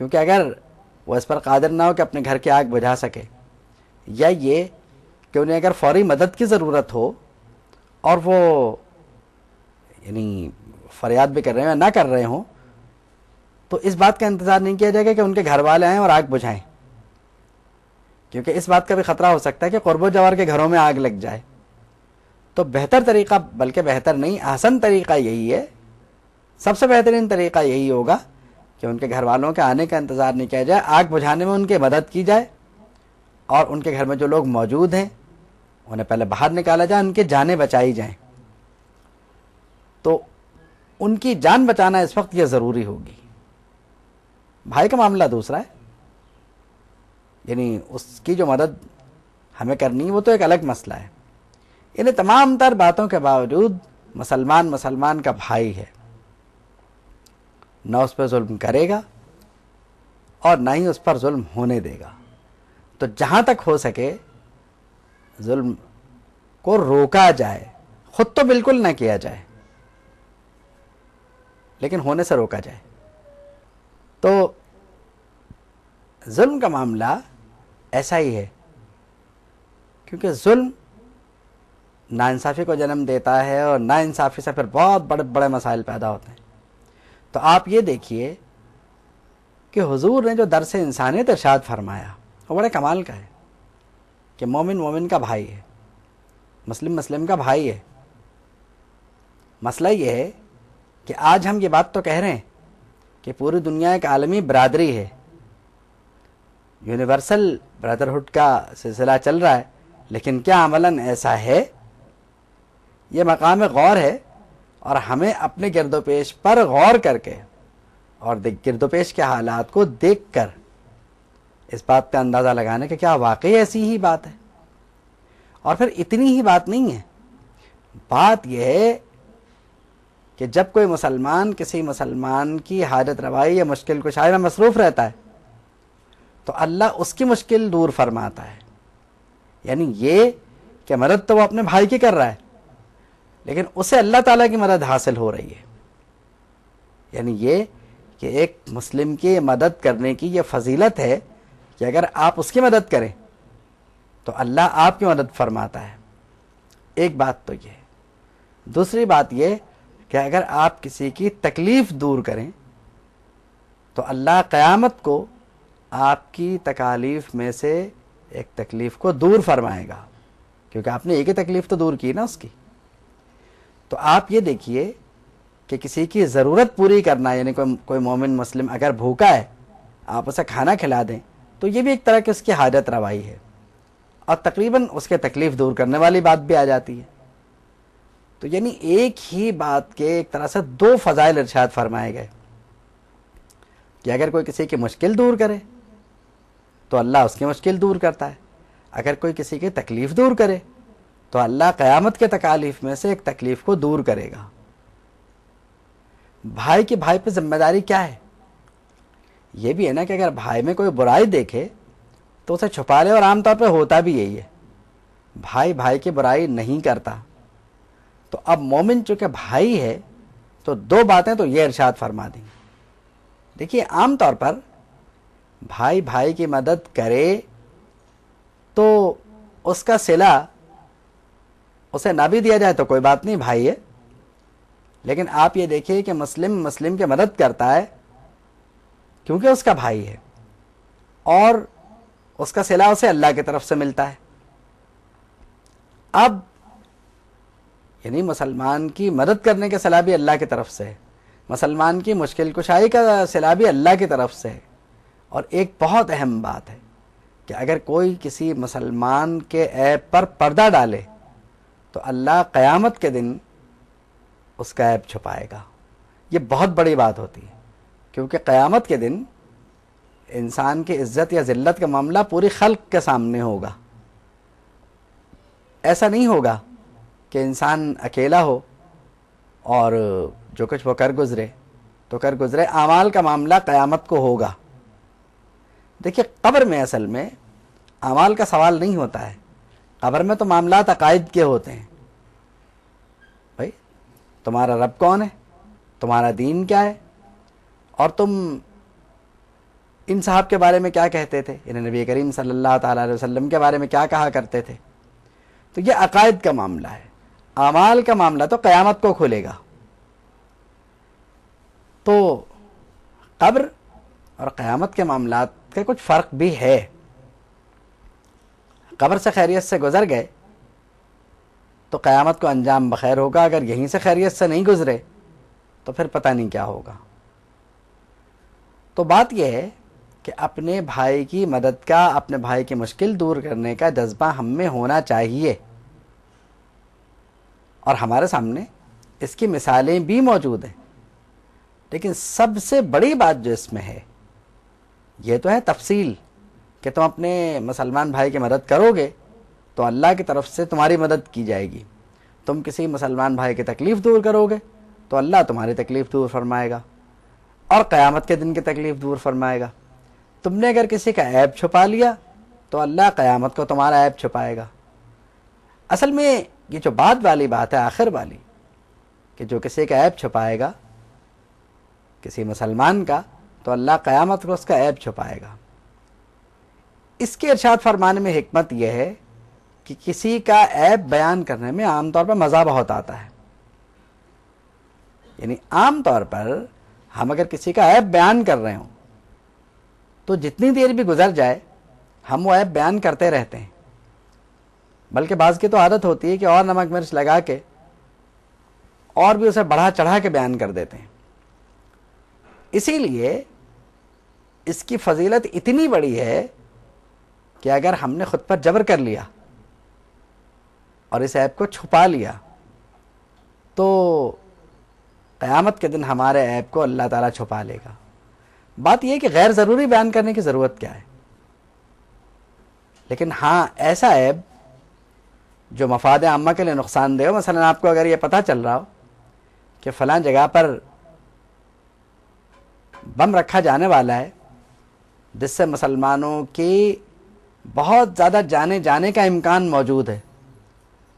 کیونکہ اگر وہ اس پر قادر نہ ہو کہ اپنے گھر کی آگ بجھا سکے، یا یہ کہ انہیں اگر فوری مدد کی ضرورت ہو اور وہ یعنی فریاد بھی کر رہے ہیں یا نہ کر رہے ہوں، تو اس بات کا انتظار نہیں کیا جائے گا کہ ان کے گھر والے آئیں اور آگ بجھائیں، کیونکہ اس بات کا بھی خطرہ ہو سکتا ہے کہ قرب و جوار کے گھروں میں آگ لگ جائے۔ تو بہتر طریقہ، بلکہ بہتر نہیں، احسن طریقہ یہی ہے، سب سے بہترین طریقہ یہی ہوگا کہ ان کے گھر والوں کے آنے کا انتظار نہیں کیا جائے، آگ بجھانے میں ان کی مدد کی جائے، اور ان کے گھر میں جو لوگ موجود ہیں انہیں پہلے باہر نکالا جائے، ان کی جانیں بچائی جائیں۔ تو ان کی جان بچانا اس وقت یہ ضروری ہوگی۔ بھائی کا معاملہ دوسرا ہے، یعنی اس کی جو مدد ہمیں کرنی ہے وہ تو ایک الگ مسئلہ ہے۔ انہیں تمام تر باتوں کے باوجود مسلمان کا بھائی ہے، نہ اس پہ ظلم کرے گا اور نہ ہی اس پر ظلم ہونے دے گا۔ تو جہاں تک ہو سکے ظلم کو روکا جائے، خود تو بالکل نہ کیا جائے لیکن ہونے سے روکا جائے۔ تو ظلم کا معاملہ ایسا ہی ہے، کیونکہ ظلم ناانصافی کو جنم دیتا ہے اور ناانصافی سے پھر بہت بڑے بڑے مسائل پیدا ہوتے ہیں۔ تو آپ یہ دیکھیے کہ حضور نے جو درس انسانیت ارشاد فرمایا وہ بڑے کمال کا ہے، کہ مومن مومن کا بھائی ہے، مسلم مسلم کا بھائی ہے۔ مسئلہ یہ ہے کہ آج ہم یہ بات تو کہہ رہے ہیں کہ پوری دنیا ایک عالمی برادری ہے، یونیورسل برادرہڈ کا سلسلہ چل رہا ہے، لیکن کیا عملاً ایسا ہے؟ یہ مقام غور ہے، اور ہمیں اپنے گرد و پیش پر غور کر کے اور گرد و پیش کے حالات کو دیکھ کر اس بات کا اندازہ لگانے کہ کیا واقعی ایسی ہی بات ہے۔ اور پھر اتنی ہی بات نہیں ہے، بات یہ ہے کہ جب کوئی مسلمان کسی مسلمان کی حاجت روائی یا مشکل کشائی میں مصروف رہتا ہے تو اللہ اس کی مشکل دور فرماتا ہے۔ یعنی یہ کہ مدد تو وہ اپنے بھائی کی کر رہا ہے، لیکن اسے اللہ تعالیٰ کی مدد حاصل ہو رہی ہے۔ یعنی یہ کہ ایک مسلم کی مدد کرنے کی یہ فضیلت ہے کہ اگر آپ اس کی مدد کریں تو اللہ آپ کی مدد فرماتا ہے۔ ایک بات تو یہ ہے۔ دوسری بات یہ کہ اگر آپ کسی کی تکلیف دور کریں تو اللہ قیامت کو آپ کی تکالیف میں سے ایک تکلیف کو دور فرمائے گا، کیونکہ آپ نے ایک ہی تکلیف تو دور کی نا اس کی۔ تو آپ یہ دیکھیے کہ کسی کی ضرورت پوری کرنا، یعنی کوئی مومن مسلم اگر بھوکا ہے آپ اسے کھانا کھلا دیں تو یہ بھی ایک طرح کی اس کی حاجت روائی ہے، اور تقریباً اس کے تکلیف دور کرنے والی بات بھی آ جاتی ہے۔ تو یعنی ایک ہی بات کے ایک طرح سے دو فضائل ارشاد فرمائے گئے کہ اگر کوئی کسی کی مشکل دور کرے تو اللہ اس کی مشکل دور کرتا ہے، اگر کوئی کسی کی تکلیف دور کرے تو اللہ قیامت کے تکالیف میں سے ایک تکلیف کو دور کرے گا۔ بھائی کی بھائی پہ ذمہ داری کیا ہے؟ یہ بھی ہے نا کہ اگر بھائی میں کوئی برائی دیکھے تو اسے چھپا لے، اور عام طور پہ ہوتا بھی یہی ہے، بھائی بھائی کی برائی نہیں کرتا۔ تو اب مومن چونکہ بھائی ہے تو دو باتیں تو یہ ارشاد فرما دیں۔ دیکھیے عام طور پر بھائی بھائی کی مدد کرے تو اس کا صلہ اسے نہ بھی دیا جائے تو کوئی بات نہیں، بھائی ہے، لیکن آپ یہ دیکھیے کہ مسلم مسلم کی مدد کرتا ہے کیونکہ اس کا بھائی ہے، اور اس کا صلہ اسے اللہ کی طرف سے ملتا ہے۔ اب یعنی مسلمان کی مدد کرنے کا صلہ بھی اللہ کی طرف سے ہے، مسلمان کی مشکل کشائی کا صلہ بھی اللہ کی طرف سے ہے۔ اور ایک بہت اہم بات ہے کہ اگر کوئی کسی مسلمان کے عیب پر پردہ ڈالے تو اللہ قیامت کے دن اس کا عیب چھپائے گا۔ یہ بہت بڑی بات ہوتی ہے، کیونکہ قیامت کے دن انسان کی عزت یا ذلت کا معاملہ پوری خلق کے سامنے ہوگا۔ ایسا نہیں ہوگا کہ انسان اکیلا ہو اور جو کچھ وہ کر گزرے تو کر گزرے، اعمال کا معاملہ قیامت کو ہوگا۔ دیکھیے قبر میں اصل میں اعمال کا سوال نہیں ہوتا ہے، قبر میں تو معاملات عقائد کے ہوتے ہیں۔ بھائی تمہارا رب کون ہے، تمہارا دین کیا ہے، اور تم ان صاحب کے بارے میں کیا کہتے تھے، یعنی نبی کریم صلی اللہ تعالیٰ علیہ وسلم کے بارے میں کیا کہا کرتے تھے. تو یہ عقائد کا معاملہ ہے. اعمال کا معاملہ تو قیامت کو کھلے گا. تو قبر اور قیامت کے معاملات کا کچھ فرق بھی ہے. قبر سے خیریت سے گزر گئے تو قیامت کو انجام بخیر ہوگا. اگر یہیں سے خیریت سے نہیں گزرے تو پھر پتہ نہیں کیا ہوگا. تو بات یہ ہے کہ اپنے بھائی کی مدد کا، اپنے بھائی کی مشکل دور کرنے کا جذبہ ہم میں ہونا چاہیے. اور ہمارے سامنے اس کی مثالیں بھی موجود ہیں. لیکن سب سے بڑی بات جو اس میں ہے یہ تو ہے تفصیل کہ تم اپنے مسلمان بھائی کی مدد کرو گے تو اللہ کی طرف سے تمہاری مدد کی جائے گی. تم کسی مسلمان بھائی کی تکلیف دور کرو گے تو اللہ تمہاری تکلیف دور فرمائے گا اور قیامت کے دن کی تکلیف دور فرمائے گا. تم نے اگر کسی کا عیب چھپا لیا تو اللہ قیامت کو تمہارا عیب چھپائے گا. اصل میں یہ جو بعد والی بات ہے، آخر والی، کہ جو کسی کا عیب چھپائے گا کسی مسلمان کا تو اللہ قیامت کو اس کا عیب چھپائے گا. اس کے ارشاد فرمانے میں حکمت یہ ہے کہ کسی کا عیب بیان کرنے میں عام طور پر مزہ بہت آتا ہے. یعنی عام طور پر ہم اگر کسی کا عیب بیان کر رہے ہوں تو جتنی دیر بھی گزر جائے ہم وہ عیب بیان کرتے رہتے ہیں. بلکہ بعض کی تو عادت ہوتی ہے کہ اور نمک مرچ لگا کے اور بھی اسے بڑھا چڑھا کے بیان کر دیتے ہیں. اسی لیے اس کی فضیلت اتنی بڑی ہے کہ اگر ہم نے خود پر جبر کر لیا اور اس عیب کو چھپا لیا تو قیامت کے دن ہمارے عیب کو اللہ تعالیٰ چھپا لے گا. بات یہ کہ غیر ضروری بیان کرنے کی ضرورت کیا ہے. لیکن ہاں ایسا عیب جو مفاد عامہ کے لیے نقصان دہ ہو. مثلا آپ کو اگر یہ پتہ چل رہا ہو کہ فلاں جگہ پر بم رکھا جانے والا ہے جس سے مسلمانوں کی بہت زیادہ جانے کا امکان موجود ہے،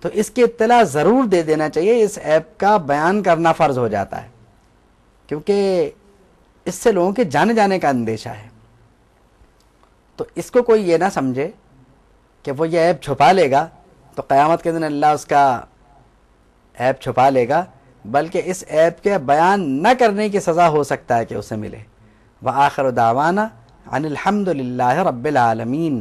تو اس کی اطلاع ضرور دے دینا چاہیے. اس عیب کا بیان کرنا فرض ہو جاتا ہے کیونکہ اس سے لوگوں کے جانے کا اندیشہ ہے. تو اس کو کوئی یہ نہ سمجھے کہ وہ یہ عیب چھپا لے گا تو قیامت کے دن اللہ اس کا عیب چھپا لے گا، بلکہ اس عیب کے بیان نہ کرنے کی سزا ہو سکتا ہے کہ اسے ملے. وآخر دعوانا ان الحمد للہ رب العالمین.